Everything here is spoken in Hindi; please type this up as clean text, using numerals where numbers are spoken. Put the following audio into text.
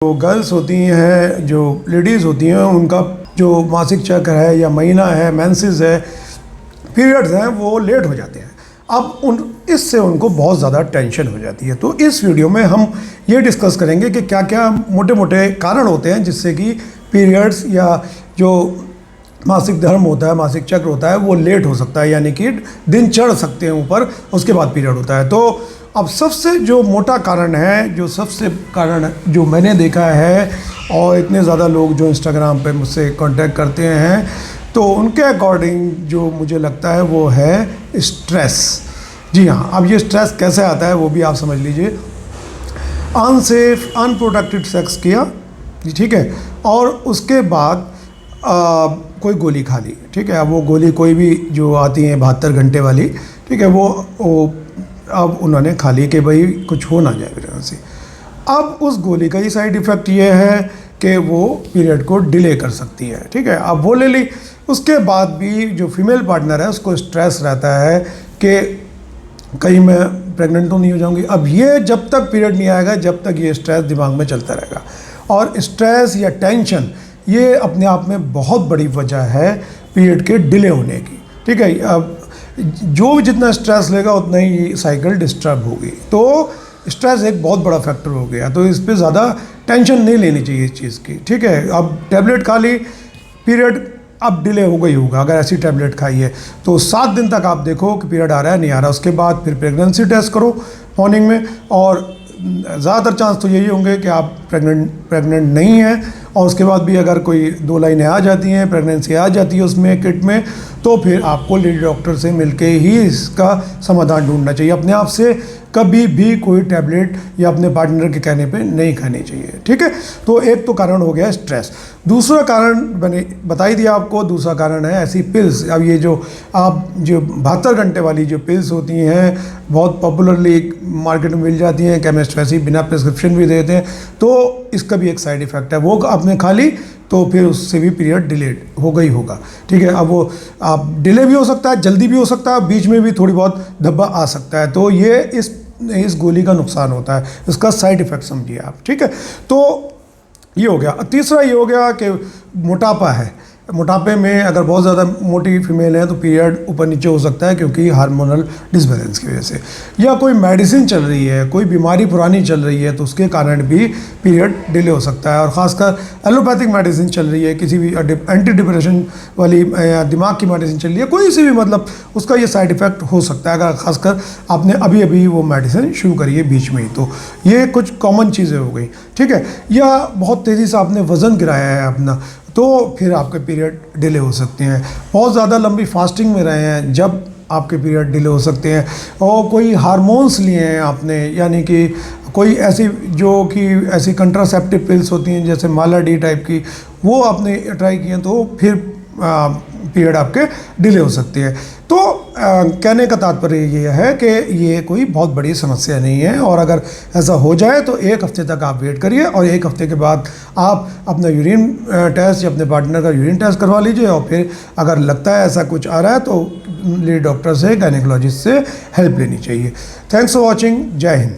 जो गर्ल्स होती हैं, जो लेडीज़ होती हैं, उनका जो मासिक चक्र है या महीना है, मेंसेस है, पीरियड्स हैं, वो लेट हो जाते हैं। अब इससे उनको बहुत ज़्यादा टेंशन हो जाती है। तो इस वीडियो में हम ये डिस्कस करेंगे कि क्या क्या मोटे मोटे कारण होते हैं जिससे कि पीरियड्स या जो मासिक धर्म होता है, मासिक चक्र होता है, वो लेट हो सकता है, यानी कि दिन चढ़ सकते हैं ऊपर, उसके बाद पीरियड होता है। तो अब सबसे जो मोटा कारण है, जो मैंने देखा है, और इतने ज़्यादा लोग जो इंस्टाग्राम पे मुझसे कांटेक्ट करते हैं, तो उनके अकॉर्डिंग जो मुझे लगता है वो है स्ट्रेस। जी हाँ, अब ये स्ट्रेस कैसे आता है वो भी आप समझ लीजिए। अनसेफ अनप्रोटेक्टेड सेक्स किया, ठीक है, और उसके बाद कोई गोली खा ली, ठीक है। अब वो गोली कोई भी जो आती है 72 घंटे वाली, ठीक है, वो अब उन्होंने खा ली कि भाई कुछ हो ना जाए मेरे से। अब उस गोली का ही साइड इफ़ेक्ट ये है कि वो पीरियड को डिले कर सकती है, ठीक है। अब वो ले ली, उसके बाद भी जो फीमेल पार्टनर है उसको स्ट्रेस रहता है कि कहीं मैं प्रेग्नेंट तो नहीं हो जाऊंगी। अब ये जब तक पीरियड नहीं आएगा, जब तक ये स्ट्रेस दिमाग में चलता रहेगा। और स्ट्रेस या टेंशन ये अपने आप में बहुत बड़ी वजह है पीरियड के डिले होने की, ठीक है। अब जो भी जितना स्ट्रेस लेगा उतना ही साइकिल डिस्टर्ब होगी। तो स्ट्रेस एक बहुत बड़ा फैक्टर हो गया, तो इस पे ज़्यादा टेंशन नहीं लेनी चाहिए इस चीज़ की, ठीक है। अब टैबलेट खा ली, पीरियड अब डिले हो गई होगा, अगर ऐसी टैबलेट खाई है तो 7 दिन तक आप देखो कि पीरियड आ रहा है नहीं आ रहा। उसके बाद फिर प्रेगनेंसी टेस्ट करो मॉर्निंग में, और ज़्यादातर चांस तो यही होंगे कि आप प्रेग्नेंट नहीं हैं। और उसके बाद भी अगर कोई 2 लाइनें आ जाती हैं, प्रेगनेंसी आ जाती है उसमें किट में, तो फिर आपको लेडी डॉक्टर से मिलके ही इसका समाधान ढूंढना चाहिए। अपने आप से कभी भी कोई टैबलेट या अपने पार्टनर के कहने पे नहीं खानी चाहिए, ठीक है। तो एक तो कारण हो गया स्ट्रेस। दूसरा कारण मैंने बता ही दिया आपको, दूसरा कारण है ऐसी पिल्स। अब ये जो 72 घंटे वाली जो पिल्स होती हैं, बहुत पॉपुलरली मार्केट में मिल जाती हैं, केमिस्ट वैसे ही बिना प्रिस्क्रिप्शन भी देते हैं, तो इसका भी एक साइड इफ़ेक्ट है। वो आपने खा ली तो फिर उससे भी पीरियड डिले हो गई होगा, ठीक है। अब वो आप डिले भी हो सकता है, जल्दी भी हो सकता है, बीच में भी थोड़ी बहुत धब्बा आ सकता है। तो ये इस गोली का नुकसान होता है, इसका साइड इफ़ेक्ट समझिए आप, ठीक है। तो ये हो गया। तीसरा ये हो गया कि मोटापा है। मोटापे में अगर बहुत ज़्यादा मोटी फीमेल है तो पीरियड ऊपर नीचे हो सकता है, क्योंकि हार्मोनल डिसबैलेंस की वजह से, या कोई मेडिसिन चल रही है, कोई बीमारी पुरानी चल रही है, तो उसके कारण भी पीरियड डिले हो सकता है। और ख़ासकर एलोपैथिक मेडिसिन चल रही है, किसी भी एंटी डिप्रेशन वाली या दिमाग की मेडिसिन चल रही है, कोई सी भी, मतलब उसका ये साइड इफ़ेक्ट हो सकता है अगर ख़ासकर आपने अभी अभी वो मेडिसिन शुरू करी है बीच में ही। तो ये कुछ कॉमन चीज़ें हो गई, ठीक है। या बहुत तेज़ी से आपने वज़न गिराया है अपना, तो फिर आपके पीरियड डिले हो सकते हैं। बहुत ज़्यादा लंबी फास्टिंग में रहे हैं, जब आपके पीरियड डिले हो सकते हैं। और कोई हार्मोन्स लिए हैं आपने, यानी कि कोई ऐसी कंट्रासेप्टिव पिल्स होती हैं जैसे माला डी टाइप की, वो आपने ट्राई किए हैं, तो फिर पीरियड आपके डिले हो सकते हैं। तो कहने का तात्पर्य ये है कि ये कोई बहुत बड़ी समस्या नहीं है, और अगर ऐसा हो जाए तो 1 हफ्ते तक आप वेट करिए, और 1 हफ्ते के बाद आप अपना यूरिन टेस्ट या अपने पार्टनर का यूरिन टेस्ट करवा लीजिए। और फिर अगर लगता है ऐसा कुछ आ रहा है तो लेडी डॉक्टर से, गायनेकोलॉजिस्ट से हेल्प लेनी चाहिए। Thanks for watching. जय हिंद।